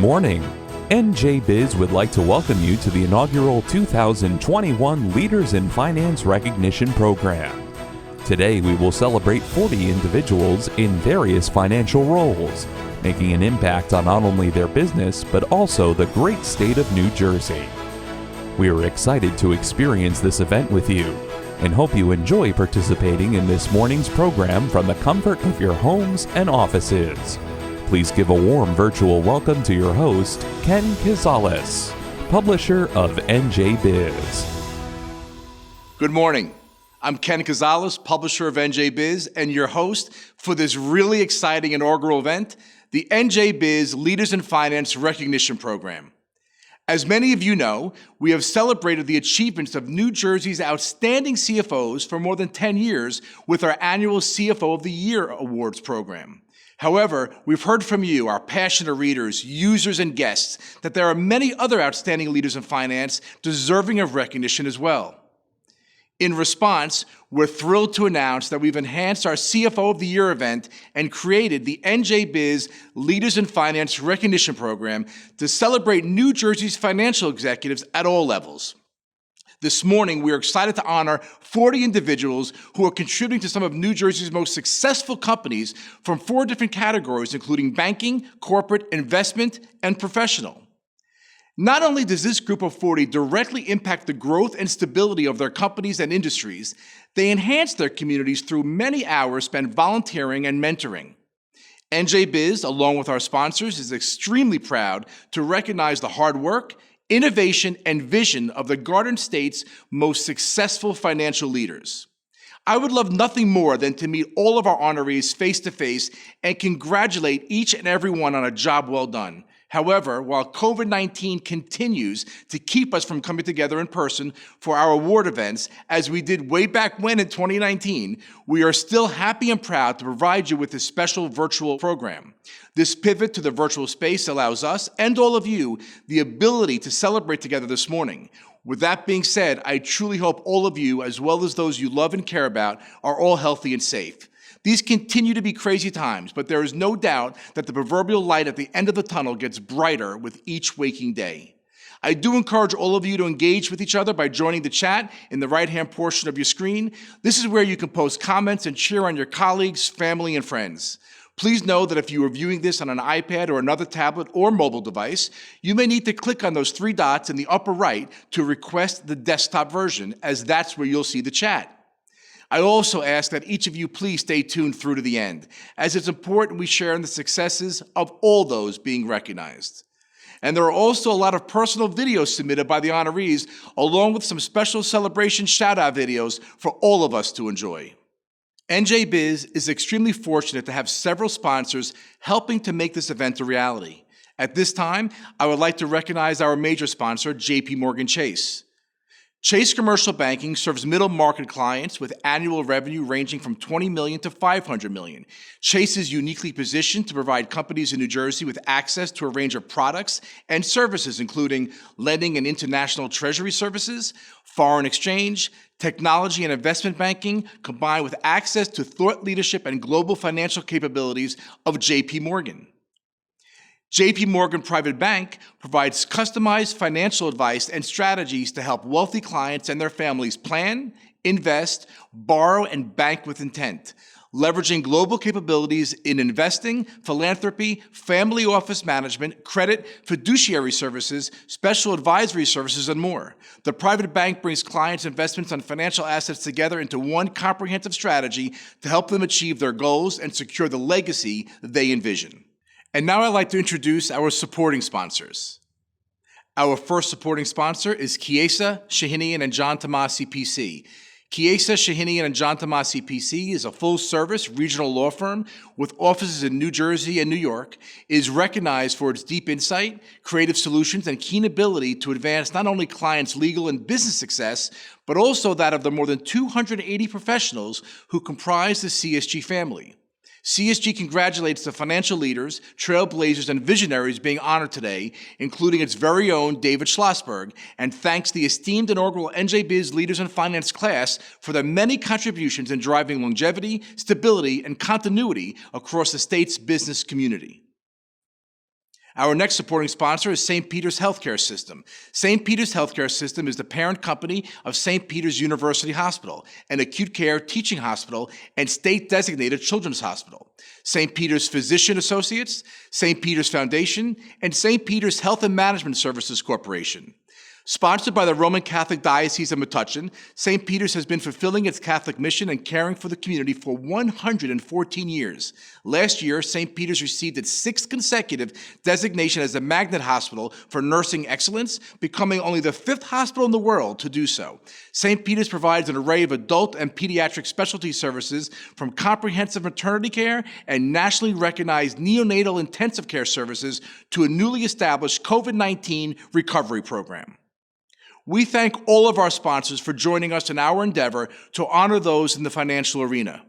morning. NJBIZ would like to welcome you to the inaugural 2021 Leaders in Finance Recognition Program. Today we will celebrate 40 individuals in various financial roles, making an impact on not only their business but also the great state of New Jersey. We are excited to experience this event with you and hope you enjoy participating in this morning's program from the comfort of your homes and offices. Please give a warm virtual welcome to your host, Ken Gonzalez, publisher of NJBIZ. Good morning. I'm Ken Gonzalez, publisher of NJBIZ, and your host for this really exciting inaugural event, the NJBIZ Leaders in Finance Recognition Program. As many of you know, we have celebrated the achievements of New Jersey's outstanding CFOs for more than 10 years with our annual CFO of the Year Awards program. However, we've heard from you, our passionate readers, users, and guests, that there are many other outstanding leaders in finance deserving of recognition as well. In response, we're thrilled to announce that we've enhanced our CFO of the Year event and created the NJBIZ Leaders in Finance Recognition Program to celebrate New Jersey's financial executives at all levels. This morning, we are excited to honor 40 individuals who are contributing to some of New Jersey's most successful companies from 4 different categories, including banking, corporate, investment, and professional. Not only does this group of 40 directly impact the growth and stability of their companies and industries, they enhance their communities through many hours spent volunteering and mentoring. NJBIZ, along with our sponsors, is extremely proud to recognize the hard work, innovation, and vision of the Garden State's most successful financial leaders. I would love nothing more than to meet all of our honorees face-to-face and congratulate each and every one on a job well done. However, while COVID-19 continues to keep us from coming together in person for our award events, as we did way back when in 2019, we are still happy and proud to provide you with this special virtual program. This pivot to the virtual space allows us and all of you the ability to celebrate together this morning. With that being said, I truly hope all of you, as well as those you love and care about, are all healthy and safe. These continue to be crazy times, but there is no doubt that the proverbial light at the end of the tunnel gets brighter with each waking day. I do encourage all of you to engage with each other by joining the chat in the right-hand portion of your screen. This is where you can post comments and cheer on your colleagues, family, and friends. Please know that if you are viewing this on an iPad or another tablet or mobile device, you may need to click on those 3 dots in the upper right to request the desktop version, as that's where you'll see the chat. I also ask that each of you please stay tuned through to the end, as it's important we share in the successes of all those being recognized. And there are also a lot of personal videos submitted by the honorees, along with some special celebration shout-out videos for all of us to enjoy. NJBIZ is extremely fortunate to have several sponsors helping to make this event a reality. At this time, I would like to recognize our major sponsor, JPMorgan Chase. Chase Commercial Banking serves middle market clients with annual revenue ranging from $20 million to $500 million. Chase is uniquely positioned to provide companies in New Jersey with access to a range of products and services, including lending and international treasury services, foreign exchange, technology and investment banking, combined with access to thought leadership and global financial capabilities of JP Morgan. JP Morgan Private Bank provides customized financial advice and strategies to help wealthy clients and their families plan, invest, borrow, and bank with intent, leveraging global capabilities in investing, philanthropy, family office management, credit, fiduciary services, special advisory services, and more. The private bank brings clients' investments on financial assets together into one comprehensive strategy to help them achieve their goals and secure the legacy they envision. And now I'd like to introduce our supporting sponsors. Our first supporting sponsor is Chiesa, Shahinian, and John Tomasi PC. Chiesa, Shahinian, and John Tomasi PC is a full-service regional law firm with offices in New Jersey and New York, is recognized for its deep insight, creative solutions, and keen ability to advance not only clients' legal and business success, but also that of the more than 280 professionals who comprise the CSG family. CSG congratulates the financial leaders, trailblazers, and visionaries being honored today, including its very own David Schlossberg, and thanks the esteemed inaugural NJBIZ Leaders in Finance class for their many contributions in driving longevity, stability, and continuity across the state's business community. Our next supporting sponsor is St. Peter's Healthcare System. St. Peter's Healthcare System is the parent company of St. Peter's University Hospital, an acute care teaching hospital and state-designated children's hospital. St. Peter's Physician Associates, St. Peter's Foundation, and St. Peter's Health and Management Services Corporation. Sponsored by the Roman Catholic Diocese of Metuchen, St. Peter's has been fulfilling its Catholic mission and caring for the community for 114 years. Last year, St. Peter's received its 6th consecutive designation as a Magnet Hospital for Nursing Excellence, becoming only the 5th hospital in the world to do so. St. Peter's provides an array of adult and pediatric specialty services, from comprehensive maternity care and nationally recognized neonatal intensive care services to a newly established COVID-19 recovery program. We thank all of our sponsors for joining us in our endeavor to honor those in the financial arena.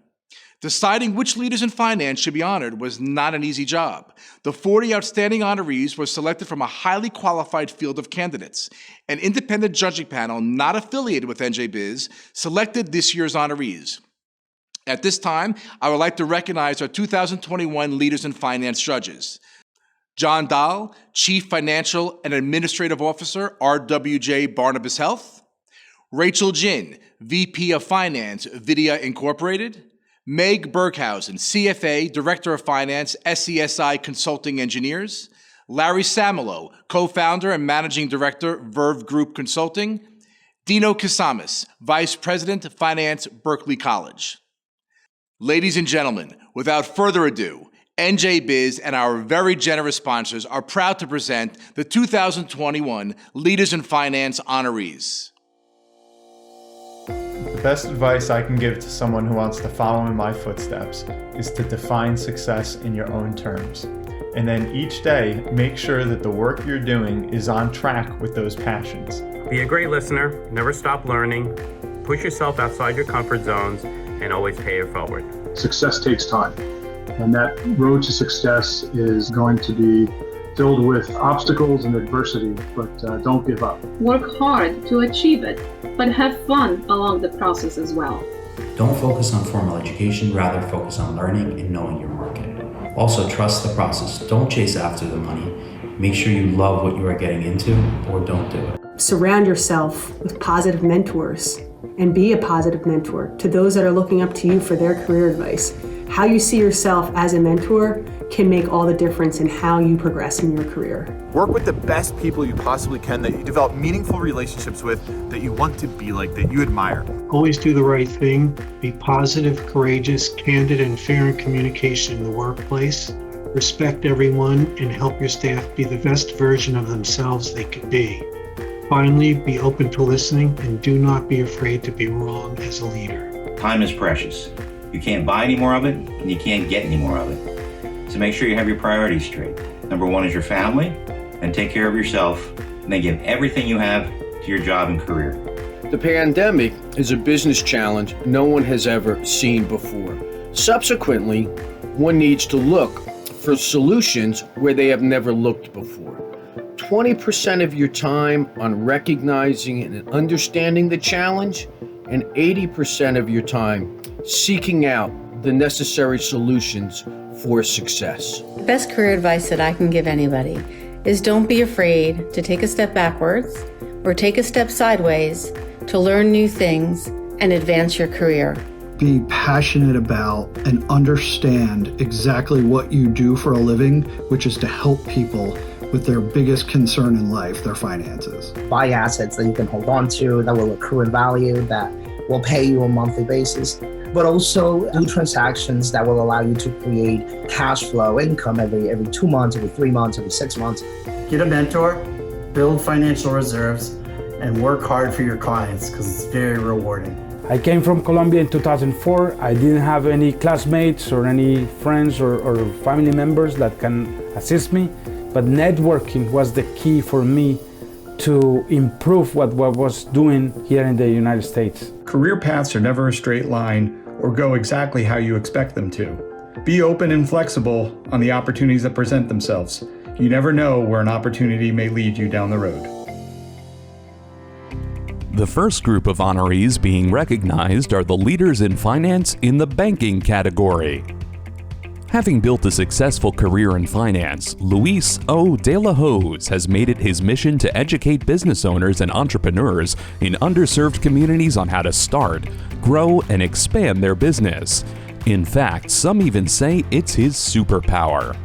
Deciding which leaders in finance should be honored was not an easy job. The 40 outstanding honorees were selected from a highly qualified field of candidates. An independent judging panel not affiliated with NJBIZ selected this year's honorees. At this time, I would like to recognize our 2021 Leaders in Finance judges. John Dahl, Chief Financial and Administrative Officer, RWJ Barnabas Health. Rachel Jin, VP of Finance, Vidya Incorporated. Meg Berghausen, CFA, Director of Finance, SCSI Consulting Engineers. Larry Samelo, Co-Founder and Managing Director, Verve Group Consulting. Dino Kasamis, Vice President, Finance, Berkeley College. Ladies and gentlemen, without further ado, NJBIZ and our very generous sponsors are proud to present the 2021 Leaders in Finance honorees. The best advice I can give to someone who wants to follow in my footsteps is to define success in your own terms. And then each day, make sure that the work you're doing is on track with those passions. Be a great listener, never stop learning, push yourself outside your comfort zones, and always pay it forward. Success takes time. And that road to success is going to be filled with obstacles and adversity, but don't give up. Work hard to achieve it, but have fun along the process as well. Don't focus on formal education, rather focus on learning and knowing your market. Also, trust the process. Don't chase after the money. Make sure you love what you are getting into, or don't do it. Surround yourself with positive mentors and be a positive mentor to those that are looking up to you for their career advice. How you see yourself as a mentor can make all the difference in how you progress in your career. Work with the best people you possibly can, that you develop meaningful relationships with, that you want to be like, that you admire. Always do the right thing. Be positive, courageous, candid, and fair in communication in the workplace. Respect everyone and help your staff be the best version of themselves they can be. Finally, be open to listening and do not be afraid to be wrong as a leader. Time is precious. You can't buy any more of it, and you can't get any more of it. So make sure you have your priorities straight. Number one is your family, and take care of yourself, and then give everything you have to your job and career. The pandemic is a business challenge no one has ever seen before. Subsequently, one needs to look for solutions where they have never looked before. 20% of your time on recognizing and understanding the challenge, and 80% of your time seeking out the necessary solutions for success. The best career advice that I can give anybody is don't be afraid to take a step backwards or take a step sideways to learn new things and advance your career. Be passionate about and understand exactly what you do for a living, which is to help people with their biggest concern in life, their finances. Buy assets that you can hold on to, that will accrue in value, that will pay you on a monthly basis, but also do transactions that will allow you to create cash flow income every 2 months, every 3 months, every 6 months. Get a mentor, build financial reserves, and work hard for your clients, because it's very rewarding. I came from Colombia in 2004. I didn't have any classmates or any friends or family members that can assist me, but networking was the key for me to improve what I was doing here in the United States. Career paths are never a straight line or go exactly how you expect them to. Be open and flexible on the opportunities that present themselves. You never know where an opportunity may lead you down the road. The first group of honorees being recognized are the leaders in finance in the banking category. Having built a successful career in finance, Luis O. De La Hoz has made it his mission to educate business owners and entrepreneurs in underserved communities on how to start, grow, and expand their business. In fact, some even say it's his superpower.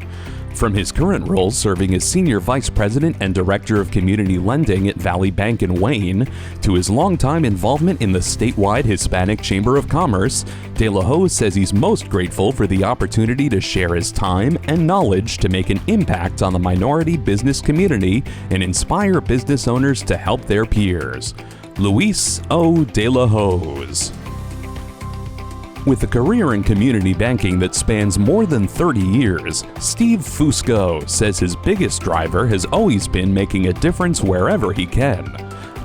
From his current role serving as Senior Vice President and Director of Community Lending at Valley Bank in Wayne, to his longtime involvement in the statewide Hispanic Chamber of Commerce, De La Hoz says he's most grateful for the opportunity to share his time and knowledge to make an impact on the minority business community and inspire business owners to help their peers. Luis O. De La Hoz. With a career in community banking that spans more than 30 years, Steve Fusco says his biggest driver has always been making a difference wherever he can.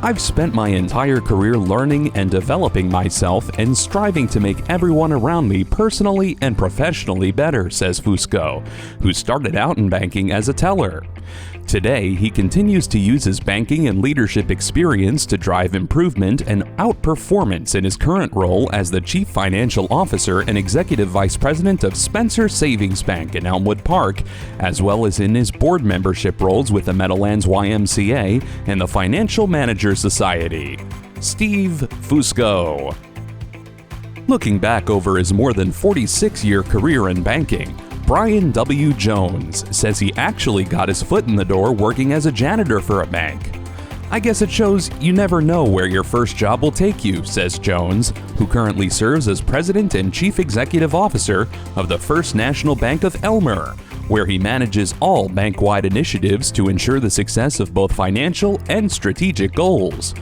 I've spent my entire career learning and developing myself and striving to make everyone around me personally and professionally better, says Fusco, who started out in banking as a teller. Today, he continues to use his banking and leadership experience to drive improvement and outperformance in his current role as the Chief Financial Officer and Executive Vice President of Spencer Savings Bank in Elmwood Park, as well as in his board membership roles with the Meadowlands YMCA and the Financial Managers Society. Steve Fusco. Looking back over his more than 46-year career in banking, Brian W. Jones says he actually got his foot in the door working as a janitor for a bank. I guess it shows you never know where your first job will take you, says Jones, who currently serves as President and Chief Executive Officer of the First National Bank of Elmer, where he manages all bank-wide initiatives to ensure the success of both financial and strategic goals.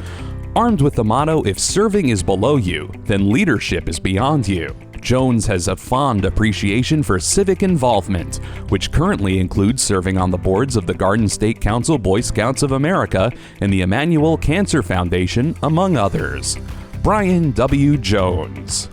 Armed with the motto, "If serving is below you, then leadership is beyond you," Jones has a fond appreciation for civic involvement, which currently includes serving on the boards of the Garden State Council Boy Scouts of America and the Emmanuel Cancer Foundation, among others. Brian W. Jones.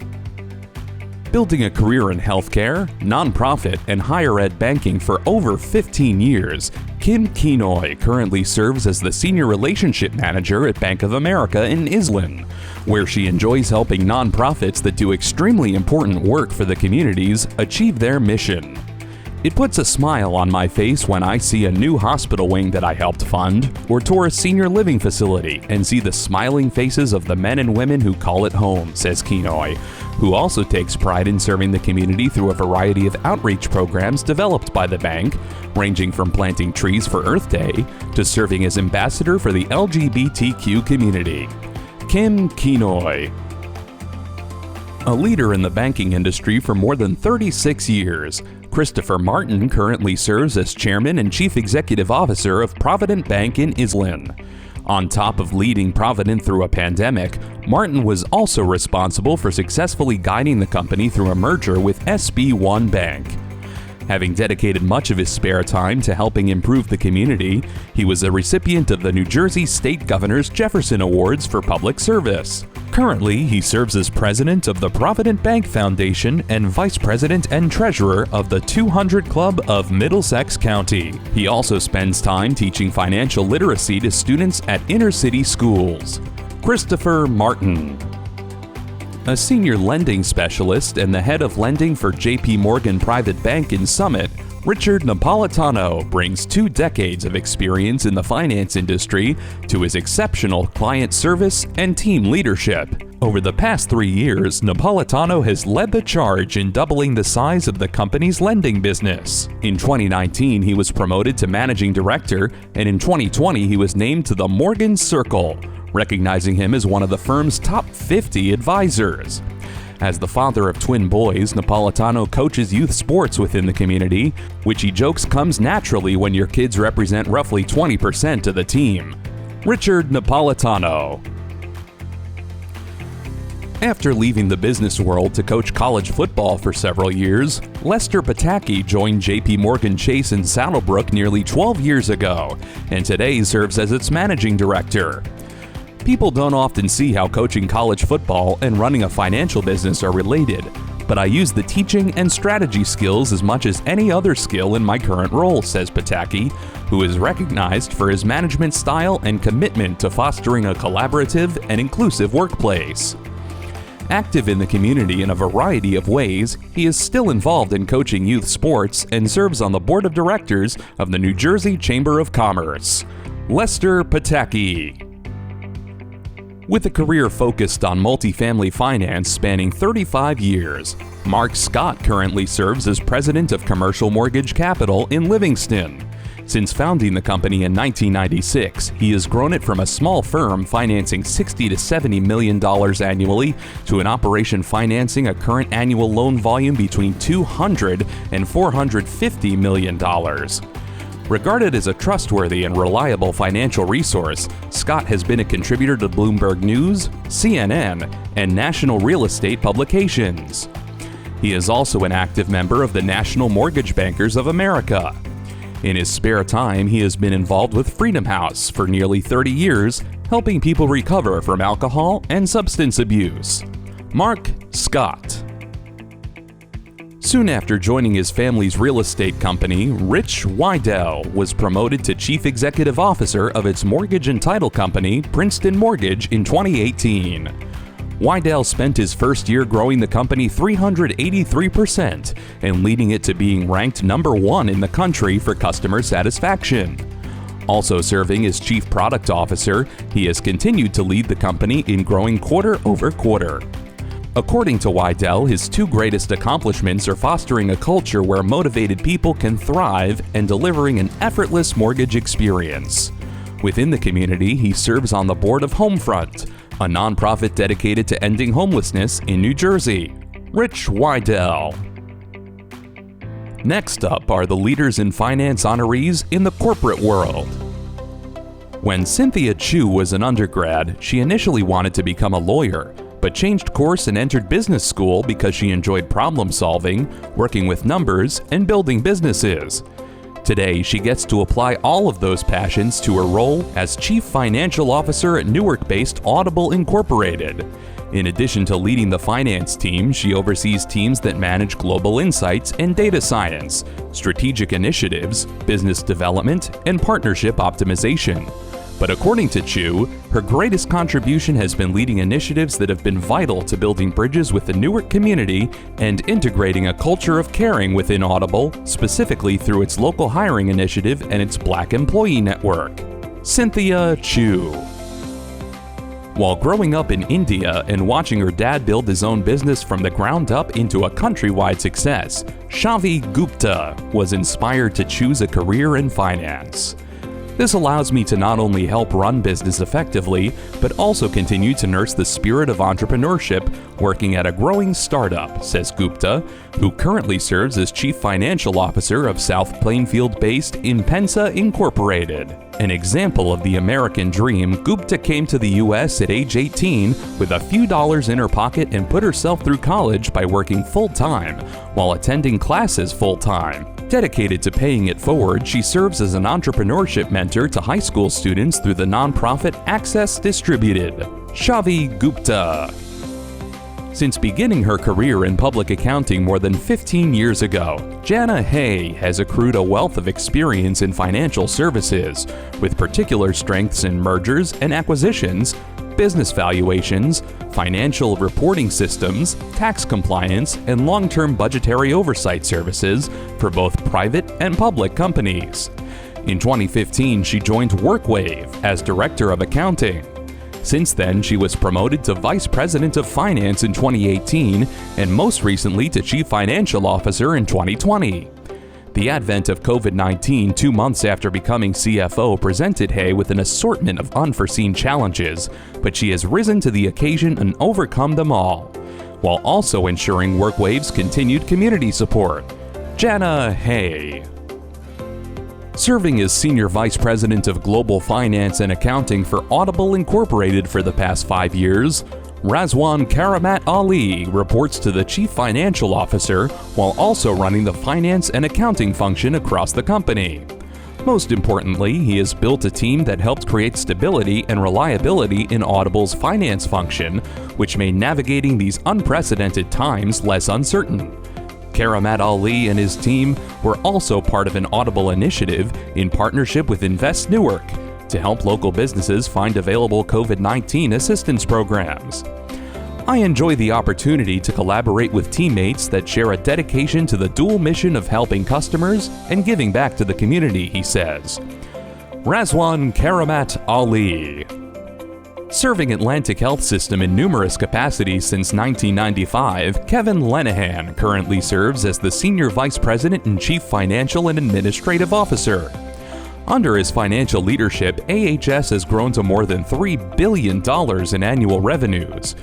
Building a career in healthcare, nonprofit, and higher ed banking for over 15 years, Kim Kenoi currently serves as the Senior Relationship Manager at Bank of America in Island, where she enjoys helping nonprofits that do extremely important work for the communities achieve their mission. It puts a smile on my face when I see a new hospital wing that I helped fund, or tour a senior living facility and see the smiling faces of the men and women who call it home, says Kenoi, who also takes pride in serving the community through a variety of outreach programs developed by the bank, ranging from planting trees for Earth Day to serving as ambassador for the LGBTQ community. Kim Kenoi. A leader in the banking industry for more than 36 years, Christopher Martin currently serves as Chairman and Chief Executive Officer of Provident Bank in Island. On top of leading Provident through a pandemic, Martin was also responsible for successfully guiding the company through a merger with SB1 Bank. Having dedicated much of his spare time to helping improve the community, he was a recipient of the New Jersey State Governor's Jefferson Awards for Public Service. Currently, he serves as president of the Provident Bank Foundation and vice president and treasurer of the 200 Club of Middlesex County. He also spends time teaching financial literacy to students at inner-city schools. Christopher Martin. A senior lending specialist and the head of lending for JP Morgan Private Bank in Summit, Richard Napolitano brings 2 decades of experience in the finance industry to his exceptional client service and team leadership. Over the past 3 years, Napolitano has led the charge in doubling the size of the company's lending business. In 2019, he was promoted to managing director, and in 2020, he was named to the Morgan Circle, recognizing him as one of the firm's top 50 advisors. As the father of twin boys, Napolitano coaches youth sports within the community, which he jokes comes naturally when your kids represent roughly 20% of the team. Richard Napolitano. After leaving the business world to coach college football for several years, Lester Pataki joined JP Morgan Chase in Saddlebrook nearly 12 years ago, and today serves as its managing director. People don't often see how coaching college football and running a financial business are related, but I use the teaching and strategy skills as much as any other skill in my current role, says Pataki, who is recognized for his management style and commitment to fostering a collaborative and inclusive workplace. Active in the community in a variety of ways, he is still involved in coaching youth sports and serves on the board of directors of the New Jersey Chamber of Commerce. Lester Pataki. With a career focused on multifamily finance spanning 35 years, Mark Scott currently serves as president of Commercial Mortgage Capital in Livingston. Since founding the company in 1996, he has grown it from a small firm financing $60 to $70 million annually to an operation financing a current annual loan volume between $200 and $450 million. Regarded as a trustworthy and reliable financial resource, Scott has been a contributor to Bloomberg News, CNN, and national real estate publications. He is also an active member of the National Mortgage Bankers of America. In his spare time, he has been involved with Freedom House for nearly 30 years, helping people recover from alcohol and substance abuse. Mark Scott. Soon after joining his family's real estate company, Rich Weidel was promoted to Chief Executive Officer of its mortgage and title company, Princeton Mortgage, in 2018. Weidel spent his first year growing the company 383% and leading it to being ranked #1 in the country for customer satisfaction. Also serving as Chief Product Officer, he has continued to lead the company in growing quarter over quarter. According to Weidel, his two greatest accomplishments are fostering a culture where motivated people can thrive and delivering an effortless mortgage experience. Within the community, he serves on the board of Homefront, a nonprofit dedicated to ending homelessness in New Jersey. Rich Weidel. Next up are the Leaders in Finance honorees in the corporate world. When Cynthia Chu was an undergrad, she initially wanted to become a lawyer, but changed course and entered business school because she enjoyed problem solving, working with numbers, and building businesses. Today, she gets to apply all of those passions to her role as Chief Financial Officer at Newark-based Audible Incorporated. In addition to leading the finance team, she oversees teams that manage global insights and data science, strategic initiatives, business development, and partnership optimization. But according to Chu, her greatest contribution has been leading initiatives that have been vital to building bridges with the Newark community and integrating a culture of caring within Audible, specifically through its local hiring initiative and its Black Employee Network. Cynthia Chu. While growing up in India and watching her dad build his own business from the ground up into a countrywide success, Shavi Gupta was inspired to choose a career in finance. This allows me to not only help run business effectively, but also continue to nurse the spirit of entrepreneurship working at a growing startup, says Gupta, who currently serves as Chief Financial Officer of South Plainfield-based Impensa Incorporated. An example of the American dream, Gupta came to the U.S. at age 18 with a few dollars in her pocket and put herself through college by working full-time while attending classes full-time. Dedicated to paying it forward, she serves as an entrepreneurship mentor to high school students through the nonprofit Access Distributed. Shavi Gupta. Since beginning her career in public accounting more than 15 years ago, Jana Hay has accrued a wealth of experience in financial services, with particular strengths in mergers and acquisitions, business valuations, financial reporting systems, tax compliance, and long-term budgetary oversight services for both private and public companies. In 2015, she joined WorkWave as Director of Accounting. Since then, she was promoted to Vice President of Finance in 2018 and most recently to Chief Financial Officer in 2020. The advent of COVID-19 2 months after becoming CFO presented Hay with an assortment of unforeseen challenges, but she has risen to the occasion and overcome them all, while also ensuring WorkWave's continued community support. Jana Hay. Serving as Senior Vice President of Global Finance and Accounting for Audible Incorporated for the past 5 years, Razwan Karamat Ali reports to the Chief Financial Officer while also running the finance and accounting function across the company. Most importantly, he has built a team that helped create stability and reliability in Audible's finance function, which made navigating these unprecedented times less uncertain. Karamat Ali and his team were also part of an Audible initiative in partnership with Invest Newark to help local businesses find available COVID-19 assistance programs. I enjoy the opportunity to collaborate with teammates that share a dedication to the dual mission of helping customers and giving back to the community, he says. Razwan Karamat Ali. Serving Atlantic Health System in numerous capacities since 1995, Kevin Lenahan currently serves as the Senior Vice President and Chief Financial and Administrative Officer. Under his financial leadership, AHS has grown to more than $3 billion in annual revenues.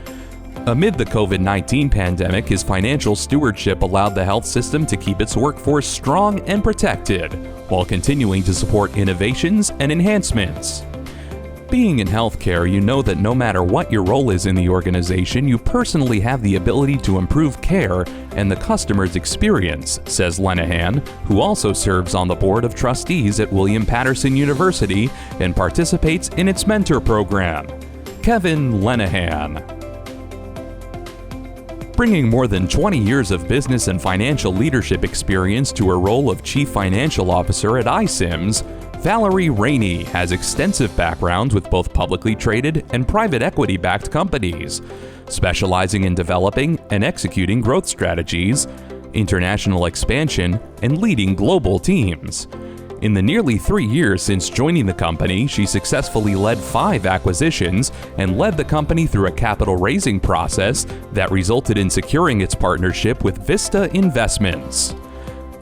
Amid the COVID-19 pandemic, his financial stewardship allowed the health system to keep its workforce strong and protected, while continuing to support innovations and enhancements. Being in healthcare, you know that no matter what your role is in the organization, you personally have the ability to improve care and the customer's experience, says Lenahan, who also serves on the Board of Trustees at William Patterson University and participates in its mentor program. Kevin Lenahan. Bringing more than 20 years of business and financial leadership experience to her role of Chief Financial Officer at iSIMS, Valerie Rainey has extensive backgrounds with both publicly traded and private equity-backed companies, specializing in developing and executing growth strategies, international expansion, and leading global teams. In the nearly 3 years since joining the company, she successfully led 5 acquisitions and led the company through a capital raising process that resulted in securing its partnership with Vista Investments.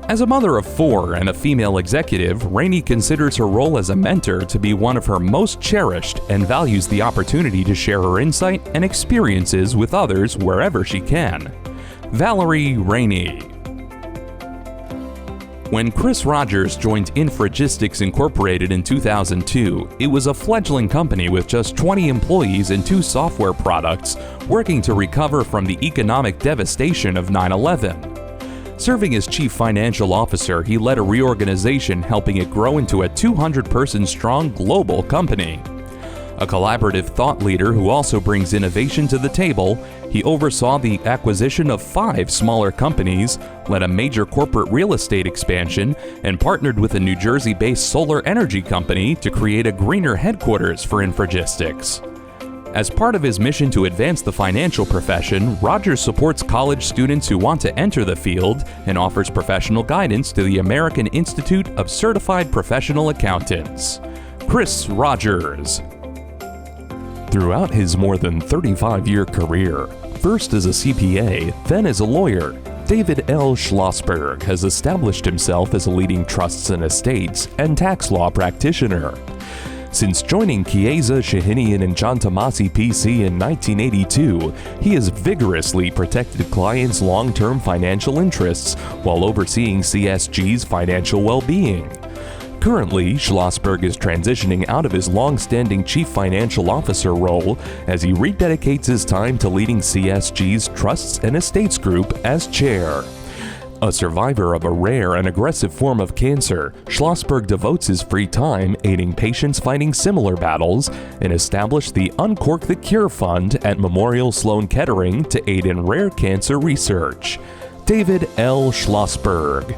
As a mother of 4 and a female executive, Rainey considers her role as a mentor to be one of her most cherished and values the opportunity to share her insight and experiences with others wherever she can. Valerie Rainey. When Chris Rogers joined Infragistics Incorporated in 2002, it was a fledgling company with just 20 employees and 2 software products working to recover from the economic devastation of 9/11. Serving as Chief Financial Officer, he led a reorganization helping it grow into a 200-person-strong global company. A collaborative thought leader who also brings innovation to the table, he oversaw the acquisition of 5 smaller companies, led a major corporate real estate expansion, and partnered with a New Jersey-based solar energy company to create a greener headquarters for Infragistics. As part of his mission to advance the financial profession, Rogers supports college students who want to enter the field and offers professional guidance to the American Institute of Certified Professional Accountants. Chris Rogers. Throughout his more than 35-year career, first as a CPA, then as a lawyer, David L. Schlossberg has established himself as a leading trusts and estates and tax law practitioner. Since joining Chiesa, Shahinian & John Tomasi PC in 1982, he has vigorously protected clients' long-term financial interests while overseeing CSG's financial well-being. Currently, Schlossberg is transitioning out of his long-standing Chief Financial Officer role as he rededicates his time to leading CSG's Trusts and Estates Group as chair. A survivor of a rare and aggressive form of cancer, Schlossberg devotes his free time aiding patients fighting similar battles and established the Uncork the Cure Fund at Memorial Sloan Kettering to aid in rare cancer research. David L. Schlossberg.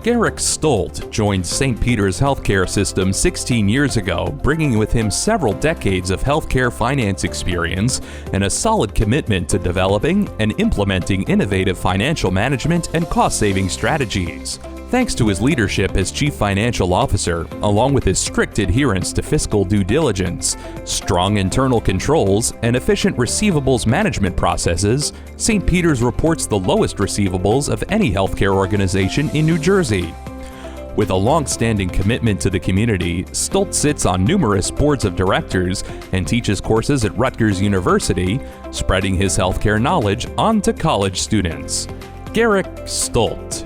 Garrick Stolt joined St. Peter's healthcare system 16 years ago, bringing with him several decades of healthcare finance experience and a solid commitment to developing and implementing innovative financial management and cost-saving strategies. Thanks to his leadership as Chief Financial Officer, along with his strict adherence to fiscal due diligence, strong internal controls, and efficient receivables management processes, St. Peter's reports the lowest receivables of any healthcare organization in New Jersey. With a long-standing commitment to the community, Stolt sits on numerous boards of directors and teaches courses at Rutgers University, spreading his healthcare knowledge onto college students. Garrick Stolt.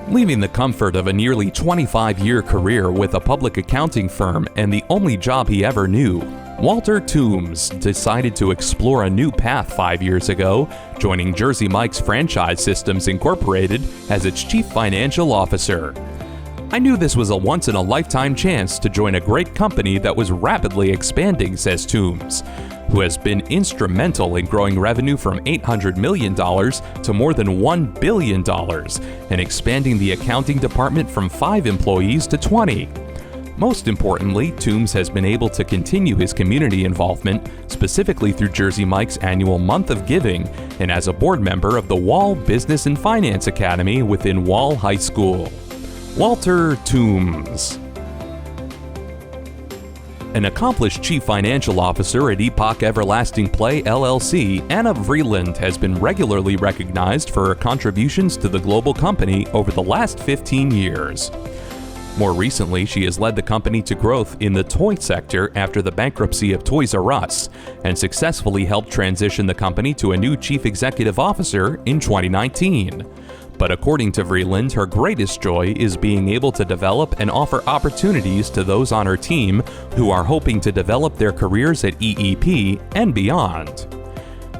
Leaving the comfort of a nearly 25-year career with a public accounting firm and the only job he ever knew, Walter Toombs decided to explore a new path 5 years ago, joining Jersey Mike's Franchise Systems Incorporated as its Chief Financial Officer. I knew this was a once-in-a-lifetime chance to join a great company that was rapidly expanding, says Toombs, who has been instrumental in growing revenue from $800 million to more than $1 billion and expanding the accounting department from 5 employees to 20. Most importantly, Toombs has been able to continue his community involvement, specifically through Jersey Mike's annual Month of Giving, and as a board member of the Wall Business and Finance Academy within Wall High School. Walter Toombs. An accomplished chief financial officer at Epoch Everlasting Play LLC, Anna Vreeland has been regularly recognized for her contributions to the global company over the last 15 years. More recently, she has led the company to growth in the toy sector after the bankruptcy of Toys R Us, and successfully helped transition the company to a new chief executive officer in 2019. But according to Vreeland, her greatest joy is being able to develop and offer opportunities to those on her team who are hoping to develop their careers at EEP and beyond.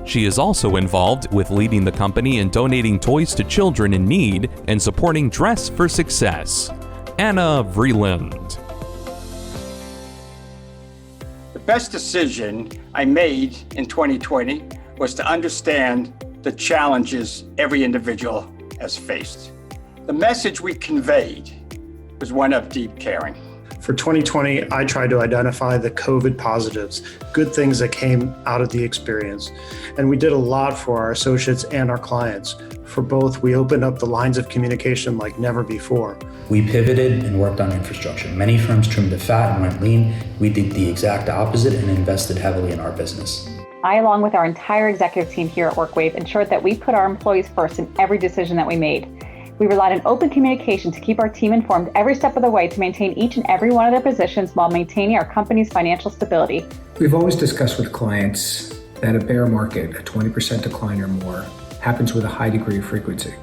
She is also involved with leading the company in donating toys to children in need and supporting Dress for Success. Anna Vreeland. The best decision I made in 2020 was to understand the challenges every individual has faced. The message we conveyed was one of deep caring. For 2020, I tried to identify the COVID positives, good things that came out of the experience. And we did a lot for our associates and our clients. For both, we opened up the lines of communication like never before. We pivoted and worked on infrastructure. Many firms trimmed the fat and went lean. We did the exact opposite and invested heavily in our business. I, along with our entire executive team here at WorkWave, ensured that we put our employees first in every decision that we made. We relied on open communication to keep our team informed every step of the way to maintain each and every one of their positions while maintaining our company's financial stability. We've always discussed with clients that a bear market, a 20% decline or more, happens with a high degree of frequency.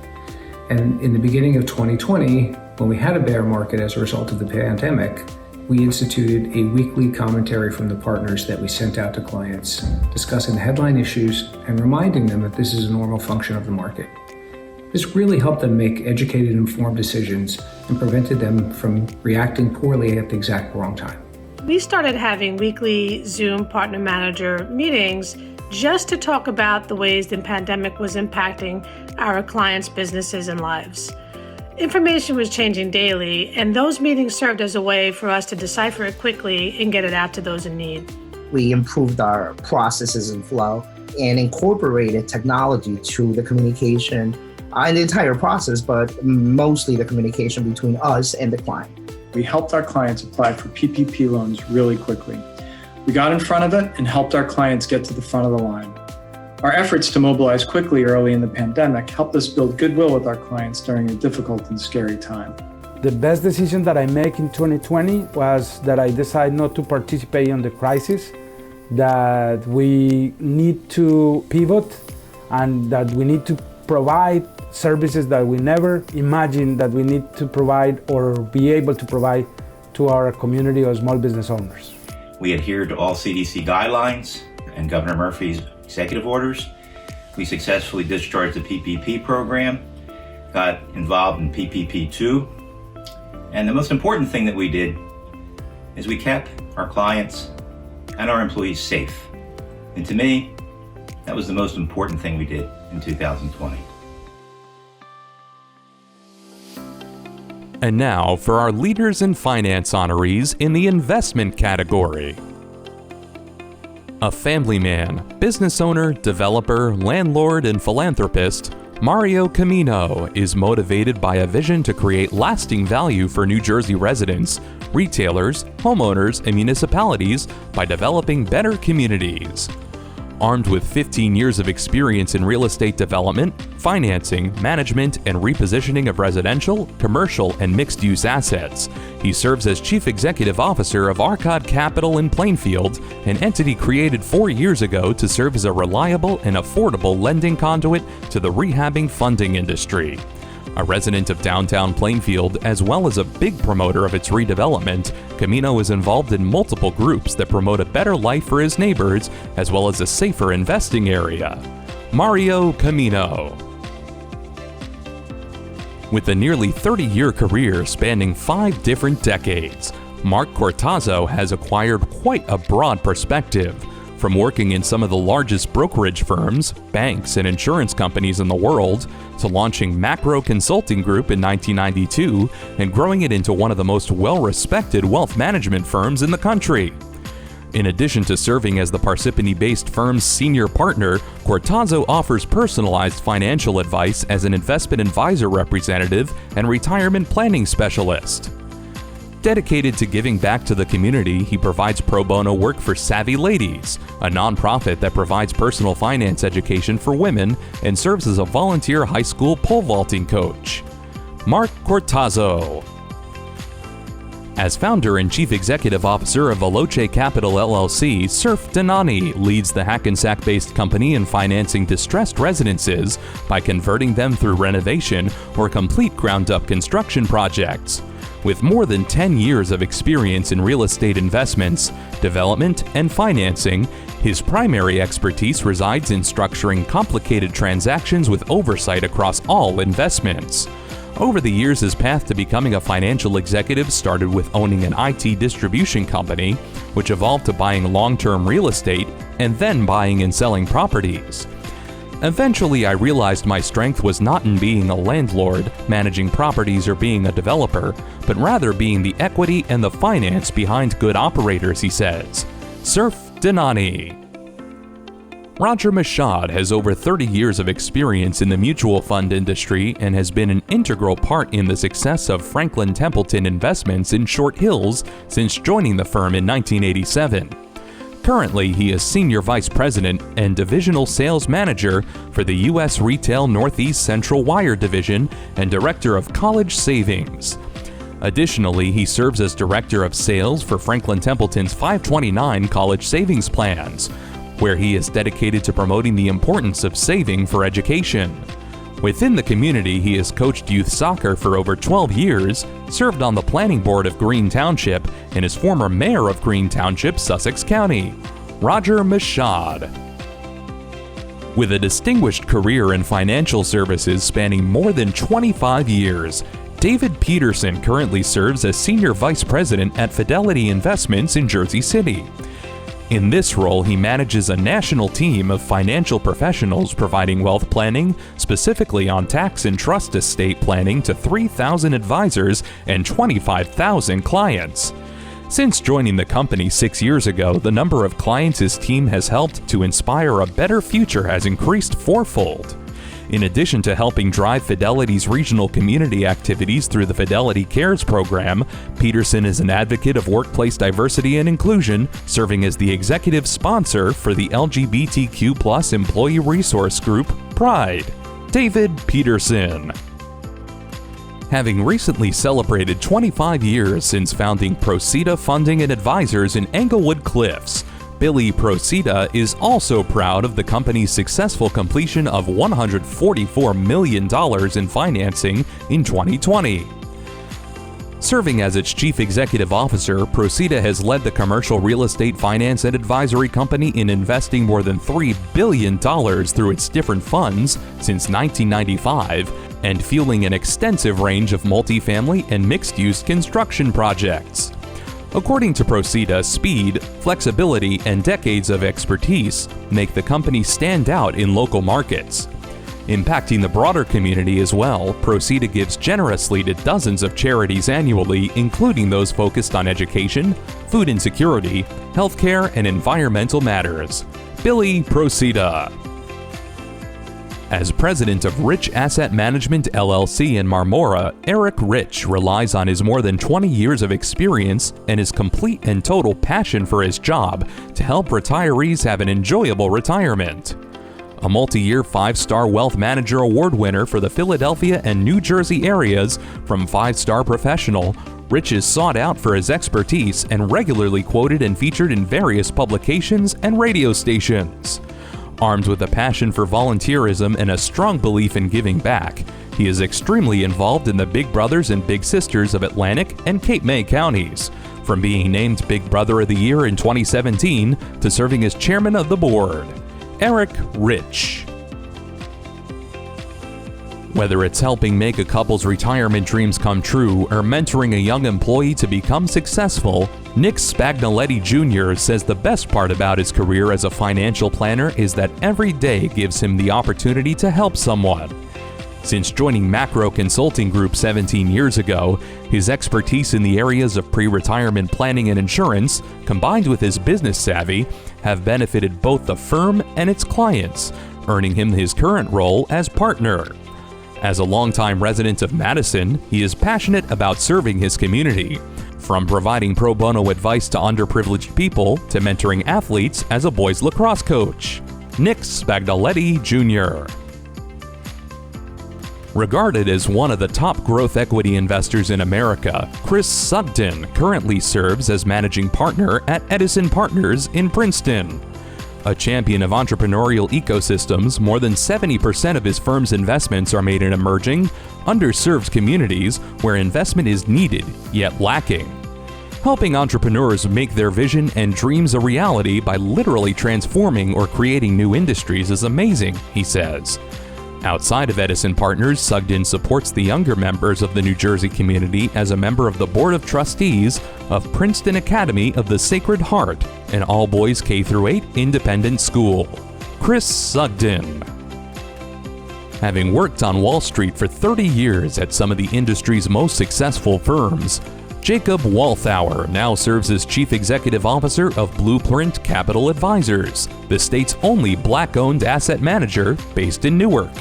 And in the beginning of 2020, when we had a bear market as a result of the pandemic, we instituted a weekly commentary from the partners that we sent out to clients, discussing the headline issues and reminding them that this is a normal function of the market. This really helped them make educated, informed decisions and prevented them from reacting poorly at the exact wrong time. We started having weekly Zoom partner manager meetings just to talk about the ways the pandemic was impacting our clients' businesses and lives. Information was changing daily, and those meetings served as a way for us to decipher it quickly and get it out to those in need. We improved our processes and flow and incorporated technology to the communication and the entire process, but mostly the communication between us and the client. We helped our clients apply for PPP loans really quickly. We got in front of it and helped our clients get to the front of the line. Our efforts to mobilize quickly early in the pandemic helped us build goodwill with our clients during a difficult and scary time. The best decision that I made in 2020 was that I decided not to participate in the crisis, that we need to pivot and that we need to provide services that we never imagined that we need to provide or be able to provide to our community of small business owners. We adhered to all CDC guidelines and Governor Murphy's executive orders. We successfully discharged the PPP program, got involved in PPP2, and the most important thing that we did is we kept our clients and our employees safe. And to me, that was the most important thing we did in 2020. And now for our Leaders in Finance honorees in the investment category. A family man, business owner, developer, landlord, and philanthropist, Mario Camino is motivated by a vision to create lasting value for New Jersey residents, retailers, homeowners, and municipalities by developing better communities. Armed with 15 years of experience in real estate development, financing, management, and repositioning of residential, commercial, and mixed-use assets, he serves as Chief Executive Officer of Arcad Capital in Plainfield, an entity created 4 years ago to serve as a reliable and affordable lending conduit to the rehabbing funding industry. A resident of downtown Plainfield, as well as a big promoter of its redevelopment, Camino is involved in multiple groups that promote a better life for his neighbors, as well as a safer investing area. Mario Camino. With a nearly 30-year career spanning 5 different decades, Mark Cortazzo has acquired quite a broad perspective, From working in some of the largest brokerage firms, banks, and insurance companies in the world, to launching Macro Consulting Group in 1992 and growing it into one of the most well-respected wealth management firms in the country. In addition to serving as the Parsippany-based firm's senior partner, Cortazzo offers personalized financial advice as an investment advisor representative and retirement planning specialist. Dedicated to giving back to the community, he provides pro bono work for Savvy Ladies, a nonprofit that provides personal finance education for women and serves as a volunteer high school pole vaulting coach. Mark Cortazzo. As founder and chief executive officer of Veloce Capital LLC, Surf Denani leads the Hackensack-based company in financing distressed residences by converting them through renovation or complete ground-up construction projects. With more than 10 years of experience in real estate investments, development, and financing, his primary expertise resides in structuring complicated transactions with oversight across all investments. Over the years, his path to becoming a financial executive started with owning an IT distribution company, which evolved to buying long-term real estate and then buying and selling properties. Eventually, I realized my strength was not in being a landlord, managing properties, or being a developer, but rather being the equity and the finance behind good operators, he says. Surf Denani. Roger Michoad has over 30 years of experience in the mutual fund industry and has been an integral part in the success of Franklin Templeton Investments in Short Hills since joining the firm in 1987. Currently, he is Senior Vice President and Divisional Sales Manager for the U.S. Retail Northeast Central Wire Division and Director of College Savings. Additionally, he serves as Director of Sales for Franklin Templeton's 529 College Savings Plans, where he is dedicated to promoting the importance of saving for education. Within the community, he has coached youth soccer for over 12 years, served on the planning board of Green Township, and is former mayor of Green Township, Sussex County. Roger Michoad. With a distinguished career in financial services spanning more than 25 years, David Peterson currently serves as Senior Vice President at Fidelity Investments in Jersey City. In this role, he manages a national team of financial professionals providing wealth planning, specifically on tax and trust estate planning, to 3,000 advisors and 25,000 clients. Since joining the company 6 years ago, the number of clients his team has helped to inspire a better future has increased fourfold. In addition to helping drive Fidelity's regional community activities through the Fidelity Cares program, Peterson is an advocate of workplace diversity and inclusion, serving as the executive sponsor for the LGBTQ+ employee resource group, Pride. David Peterson. Having recently celebrated 25 years since founding Procida Funding and Advisors in Englewood Cliffs, Billy Procida is also proud of the company's successful completion of $144 million in financing in 2020. Serving as its chief executive officer, Procida has led the commercial real estate finance and advisory company in investing more than $3 billion through its different funds since 1995 and fueling an extensive range of multifamily and mixed-use construction projects. According to Procida, speed, flexibility, and decades of expertise make the company stand out in local markets. Impacting the broader community as well, Procida gives generously to dozens of charities annually, including those focused on education, food insecurity, healthcare, and environmental matters. Billy Procida. As president of Rich Asset Management LLC in Marmora, Eric Rich relies on his more than 20 years of experience and his complete and total passion for his job to help retirees have an enjoyable retirement. A multi-year 5-star Wealth Manager Award winner for the Philadelphia and New Jersey areas from 5-Star Professional, Rich is sought out for his expertise and regularly quoted and featured in various publications and radio stations. Armed with a passion for volunteerism and a strong belief in giving back, he is extremely involved in the Big Brothers and Big Sisters of Atlantic and Cape May counties, from being named Big Brother of the Year in 2017 to serving as chairman of the board. Eric Rich. Whether it's helping make a couple's retirement dreams come true or mentoring a young employee to become successful, Nick Spagnoletti Jr. says the best part about his career as a financial planner is that every day gives him the opportunity to help someone. Since joining Macro Consulting Group 17 years ago, his expertise in the areas of pre-retirement planning and insurance, combined with his business savvy, have benefited both the firm and its clients, earning him his current role as partner. As a longtime resident of Madison, he is passionate about serving his community, from providing pro bono advice to underprivileged people to mentoring athletes as a boys lacrosse coach. Nick Spagnoletti Jr. Regarded as one of the top growth equity investors in America, Chris Sugden currently serves as managing partner at Edison Partners in Princeton. A champion of entrepreneurial ecosystems, more than 70% of his firm's investments are made in emerging, underserved communities where investment is needed, yet lacking. Helping entrepreneurs make their vision and dreams a reality by literally transforming or creating new industries is amazing, he says. Outside of Edison Partners, Sugden supports the younger members of the New Jersey community as a member of the Board of Trustees of Princeton Academy of the Sacred Heart, an all-boys K-8 independent school. Chris Sugden. Having worked on Wall Street for 30 years at some of the industry's most successful firms, Jacob Walthauer now serves as Chief Executive Officer of Blueprint Capital Advisors, the state's only black-owned asset manager based in Newark.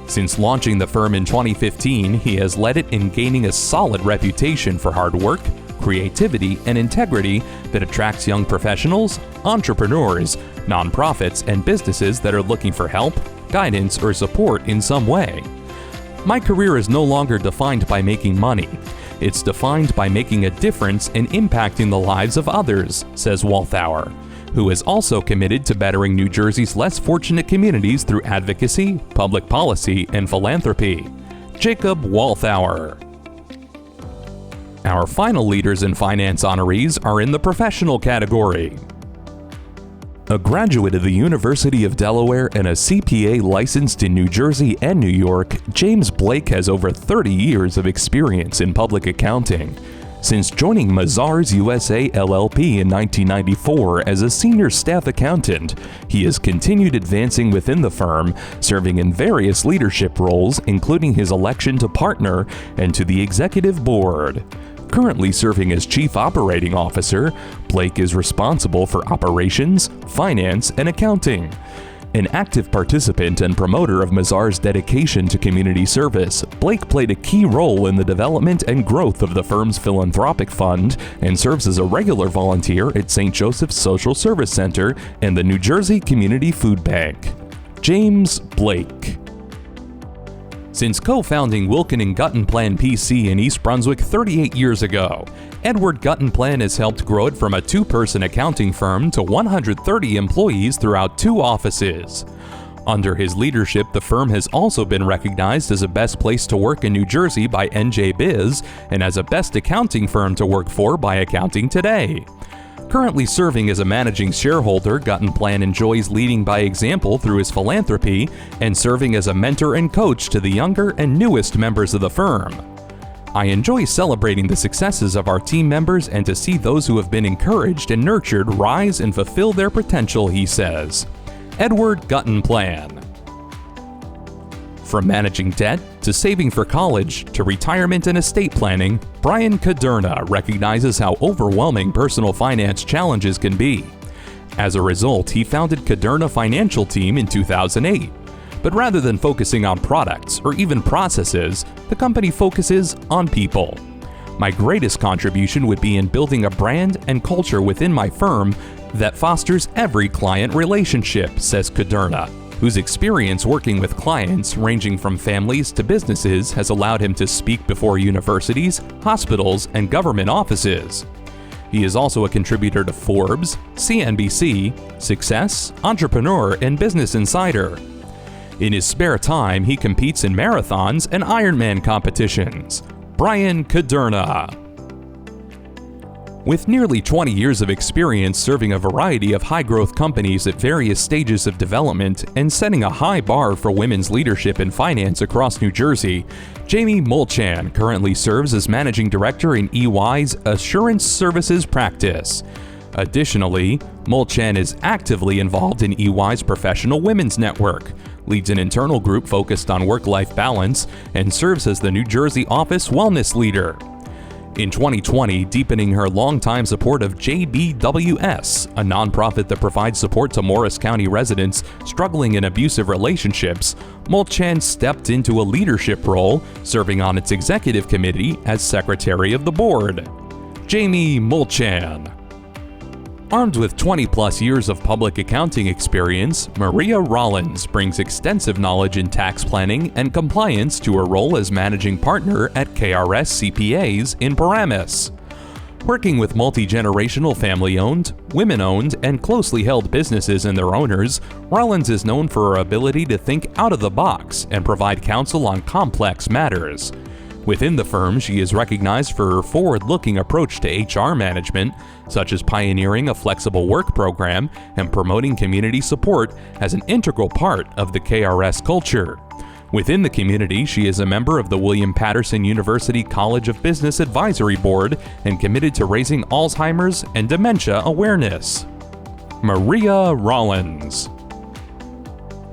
Since launching the firm in 2015, he has led it in gaining a solid reputation for hard work, creativity, and integrity that attracts young professionals, entrepreneurs, nonprofits, and businesses that are looking for help, guidance, or support in some way. My career is no longer defined by making money. It's defined by making a difference and impacting the lives of others, says Walthauer, who is also committed to bettering New Jersey's less fortunate communities through advocacy, public policy, and philanthropy. Jacob Walthauer. Our final Leaders in Finance honorees are in the professional category. A graduate of the University of Delaware and a CPA licensed in New Jersey and New York, James Blake has over 30 years of experience in public accounting. Since joining Mazars USA LLP in 1994 as a senior staff accountant, he has continued advancing within the firm, serving in various leadership roles, including his election to partner and to the executive board. Currently serving as Chief Operating Officer, Blake is responsible for operations, finance, and accounting. An active participant and promoter of Mazars' dedication to community service, Blake played a key role in the development and growth of the firm's philanthropic fund and serves as a regular volunteer at St. Joseph's Social Service Center and the New Jersey Community Food Bank. James Blake. Since co-founding Wilkin & Guttenplan PC in East Brunswick 38 years ago, Edward Guttenplan has helped grow it from a two-person accounting firm to 130 employees throughout 2 offices. Under his leadership, the firm has also been recognized as a best place to work in New Jersey by NJBIZ and as a best accounting firm to work for by Accounting Today. Currently serving as a managing shareholder, Guttenplan enjoys leading by example through his philanthropy and serving as a mentor and coach to the younger and newest members of the firm. I enjoy celebrating the successes of our team members and to see those who have been encouraged and nurtured rise and fulfill their potential, he says. Edward Guttenplan. From managing debt, to saving for college, to retirement and estate planning, Brian Kadurna recognizes how overwhelming personal finance challenges can be. As a result, he founded Kadurna Financial Team in 2008. But rather than focusing on products or even processes, the company focuses on people. My greatest contribution would be in building a brand and culture within my firm that fosters every client relationship, says Kadurna, whose experience working with clients ranging from families to businesses has allowed him to speak before universities, hospitals, and government offices. He is also a contributor to Forbes, CNBC, Success, Entrepreneur, and Business Insider. In his spare time, he competes in marathons and Ironman competitions. Brian Kadurna. With nearly 20 years of experience serving a variety of high-growth companies at various stages of development and setting a high bar for women's leadership in finance across New Jersey, Jamie Mulchan currently serves as Managing Director in EY's Assurance Services practice. Additionally, Mulchan is actively involved in EY's Professional Women's Network, leads an internal group focused on work-life balance, and serves as the New Jersey office wellness leader. In 2020, deepening her longtime support of JBWS, a nonprofit that provides support to Morris County residents struggling in abusive relationships, Mulchan stepped into a leadership role, serving on its executive committee as Secretary of the Board. Jamie Mulchan. Armed with 20-plus years of public accounting experience, Maria Rollins brings extensive knowledge in tax planning and compliance to her role as managing partner at KRS CPAs in Paramus. Working with multi-generational family-owned, women-owned, and closely held businesses and their owners, Rollins is known for her ability to think out of the box and provide counsel on complex matters. Within the firm, she is recognized for her forward-looking approach to HR management, such as pioneering a flexible work program and promoting community support as an integral part of the KRS culture. Within the community, she is a member of the William Patterson University College of Business Advisory Board and committed to raising Alzheimer's and dementia awareness. Maria Rollins.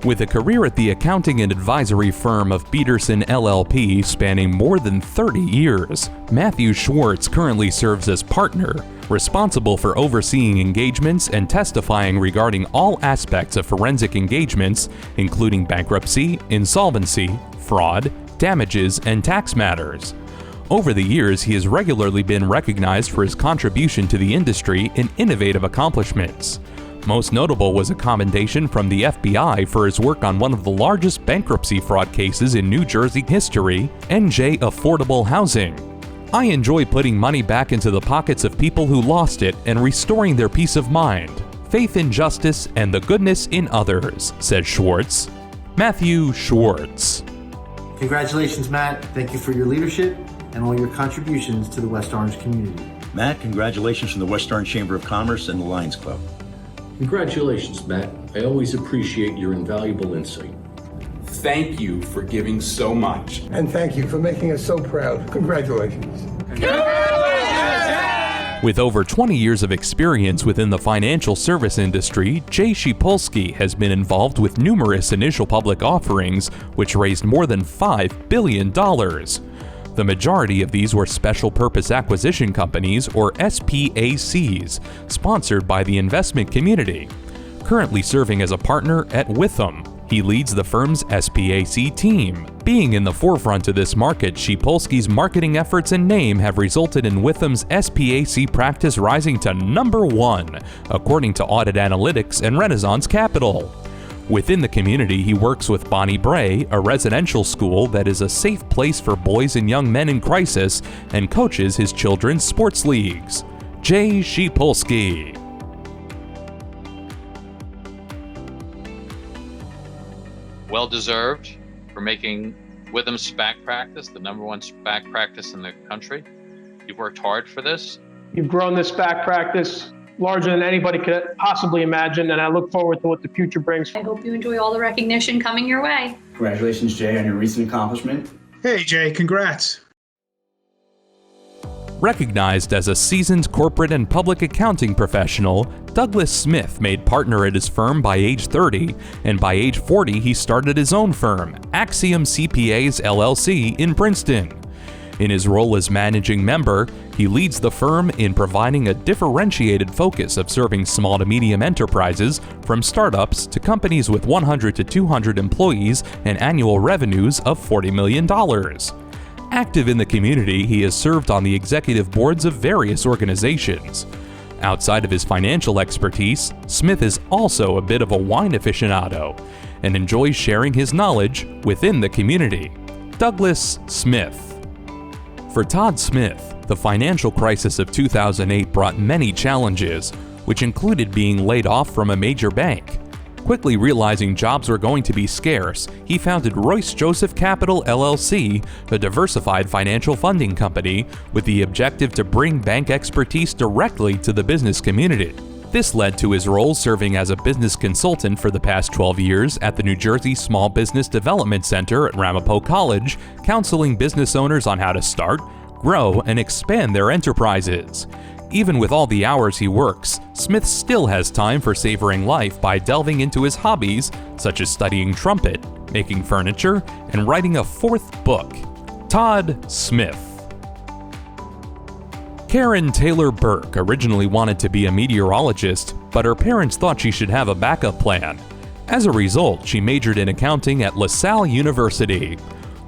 With a career at the accounting and advisory firm of Peterson LLP spanning more than 30 years, Matthew Schwartz currently serves as partner, responsible for overseeing engagements and testifying regarding all aspects of forensic engagements, including bankruptcy, insolvency, fraud, damages, and tax matters. Over the years, he has regularly been recognized for his contribution to the industry in innovative accomplishments. Most notable was a commendation from the FBI for his work on one of the largest bankruptcy fraud cases in New Jersey history, NJ Affordable Housing. I enjoy putting money back into the pockets of people who lost it and restoring their peace of mind, faith in justice, and the goodness in others, said Schwartz. Matthew Schwartz. Congratulations, Matt. Thank you for your leadership and all your contributions to the West Orange community. Matt, congratulations from the West Orange Chamber of Commerce and the Lions Club. Congratulations, Matt. I always appreciate your invaluable insight. Thank you for giving so much. And thank you for making us so proud. Congratulations. With over 20 years of experience within the financial service industry, Jay Shipolski has been involved with numerous initial public offerings, which raised more than $5 billion. The majority of these were special purpose acquisition companies, or SPACs, sponsored by the investment community. Currently serving as a partner at Witham, he leads the firm's SPAC team. Being in the forefront of this market, Shipolski's marketing efforts and name have resulted in Witham's SPAC practice rising to #1, according to Audit Analytics and Renaissance Capital. Within the community, he works with Bonnie Bray, a residential school that is a safe place for boys and young men in crisis, and coaches his children's sports leagues. Jay Shipolski. Well deserved for making Witham's SPAC practice the #1 SPAC practice in the country. You've worked hard for this. You've grown this SPAC practice larger than anybody could possibly imagine, and I look forward to what the future brings. I hope you enjoy all the recognition coming your way. Congratulations, Jay, on your recent accomplishment. Hey, Jay, congrats. Recognized as a seasoned corporate and public accounting professional, Douglas Smith made partner at his firm by age 30, and by age 40 he started his own firm, Axiom CPAs LLC in Princeton. In his role as managing member, he leads the firm in providing a differentiated focus of serving small to medium enterprises, from startups to companies with 100 to 200 employees and annual revenues of $40 million. Active in the community, he has served on the executive boards of various organizations. Outside of his financial expertise, Smith is also a bit of a wine aficionado and enjoys sharing his knowledge within the community. Douglas Smith. For Todd Smith, the financial crisis of 2008 brought many challenges, which included being laid off from a major bank. Quickly realizing jobs were going to be scarce, he founded Royce Joseph Capital LLC, a diversified financial funding company, with the objective to bring bank expertise directly to the business community. This led to his role serving as a business consultant for the past 12 years at the New Jersey Small Business Development Center at Ramapo College, counseling business owners on how to start, grow, and expand their enterprises. Even with all the hours he works, Smith still has time for savoring life by delving into his hobbies, such as studying trumpet, making furniture, and writing a 4th book. Todd Smith. Karen Taylor Burke originally wanted to be a meteorologist, but her parents thought she should have a backup plan. As a result, she majored in accounting at LaSalle University.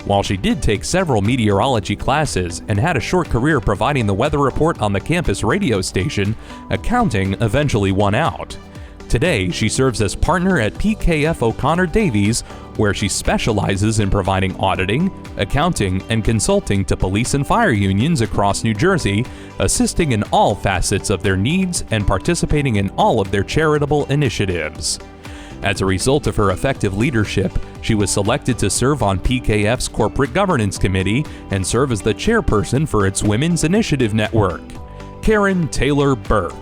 While she did take several meteorology classes and had a short career providing the weather report on the campus radio station, accounting eventually won out. Today, she serves as partner at PKF O'Connor Davies, where she specializes in providing auditing, accounting, and consulting to police and fire unions across New Jersey, assisting in all facets of their needs and participating in all of their charitable initiatives. As a result of her effective leadership, she was selected to serve on PKF's Corporate Governance Committee and serve as the chairperson for its Women's Initiative Network. Karen Taylor Burke.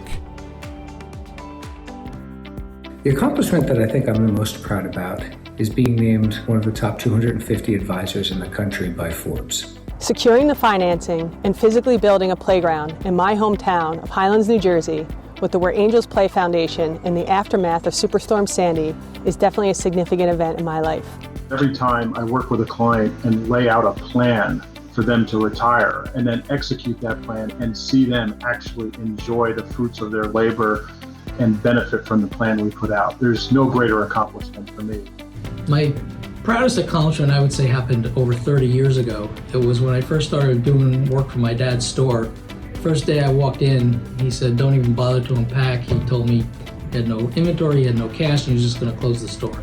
The accomplishment that I think I'm the most proud about is being named one of the top 250 advisors in the country by Forbes. Securing the financing and physically building a playground in my hometown of Highlands, New Jersey, with the Where Angels Play Foundation in the aftermath of Superstorm Sandy is definitely a significant event in my life. Every time I work with a client and lay out a plan for them to retire and then execute that plan and see them actually enjoy the fruits of their labor and benefit from the plan we put out, there's no greater accomplishment for me. My proudest accomplishment, I would say, happened over 30 years ago. It was when I first started doing work for my dad's store. First day I walked in, he said, "Don't even bother to unpack." He told me he had no inventory, he had no cash, and he was just going to close the store.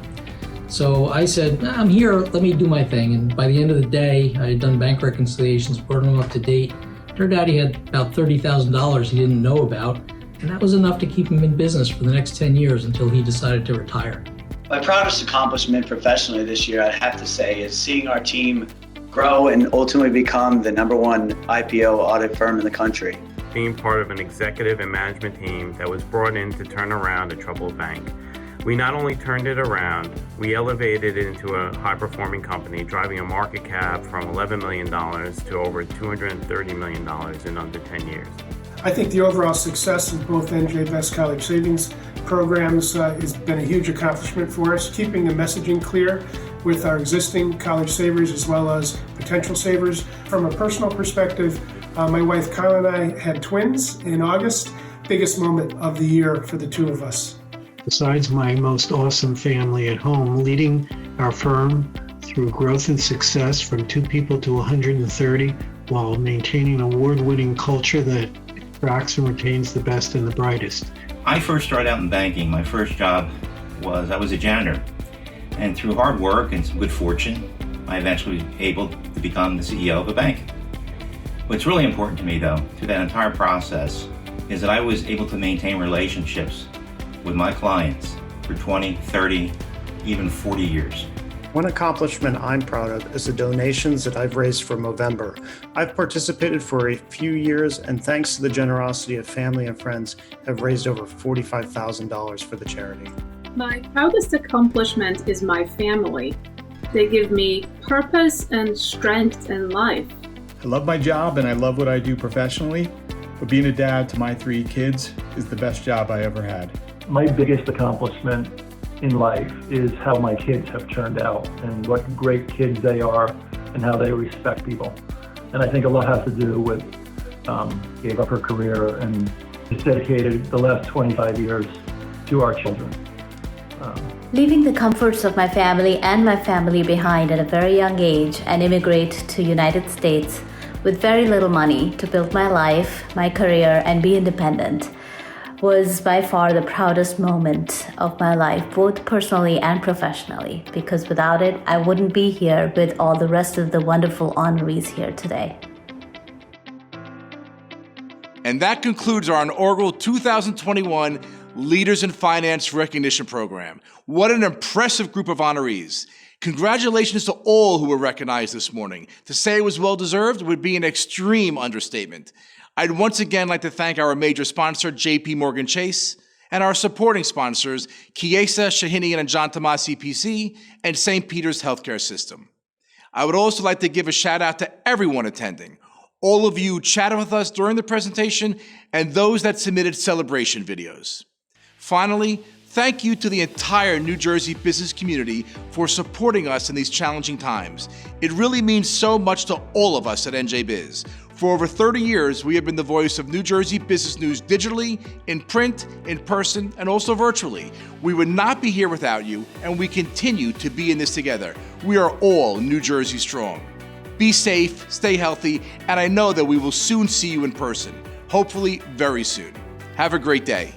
So I said, "I'm here, let me do my thing." And by the end of the day, I had done bank reconciliations, brought him up to date. Turned out he had about $30,000 he didn't know about, and that was enough to keep him in business for the next 10 years until he decided to retire. My proudest accomplishment professionally this year, I'd have to say, is seeing our team grow and ultimately become the #1 IPO audit firm in the country. Being part of an executive and management team that was brought in to turn around a troubled bank. We not only turned it around, we elevated it into a high-performing company, driving a market cap from $11 million to over $230 million in under 10 years. I think the overall success of both NJBIZ college savings programs has been a huge accomplishment for us, keeping the messaging clear with our existing college savers as well as potential savers. From a personal perspective, my wife Kyle and I had twins in August, biggest moment of the year for the two of us. Besides my most awesome family at home, leading our firm through growth and success from 2 people to 130 while maintaining an award-winning culture that attracts and retains the best and the brightest. I first started out in banking. My first job was I was a janitor. And through hard work and some good fortune, I eventually was able to become the CEO of a bank. What's really important to me, though, through that entire process, is that I was able to maintain relationships with my clients for 20, 30, even 40 years. One accomplishment I'm proud of is the donations that I've raised for Movember. I've participated for a few years, and thanks to the generosity of family and friends, have raised over $45,000 for the charity. My proudest accomplishment is my family. They give me purpose and strength in life. I love my job and I love what I do professionally, but being a dad to my 3 kids is the best job I ever had. My biggest accomplishment in life is how my kids have turned out and what great kids they are and how they respect people. And I think a lot has to do with gave up her career and just dedicated the last 25 years to our children. Leaving the comforts of my family and my family behind at a very young age and immigrate to United States with very little money to build my life, my career, and be independent was by far the proudest moment of my life, both personally and professionally, because without it, I wouldn't be here with all the rest of the wonderful honorees here today. And that concludes our inaugural 2021 Leaders in Finance Recognition Program. What an impressive group of honorees. Congratulations to all who were recognized this morning. To say it was well-deserved would be an extreme understatement. I'd once again like to thank our major sponsor, JP Morgan Chase, and our supporting sponsors, Chiesa, Shahinian and John Tomas CPC, and St. Peter's Healthcare System. I would also like to give a shout out to everyone attending, all of you who chatted with us during the presentation, and those that submitted celebration videos. Finally, thank you to the entire New Jersey business community for supporting us in these challenging times. It really means so much to all of us at NJBIZ. For over 30 years, we have been the voice of New Jersey business news digitally, in print, in person, and also virtually. We would not be here without you, and we continue to be in this together. We are all New Jersey strong. Be safe, stay healthy, and I know that we will soon see you in person, hopefully very soon. Have a great day.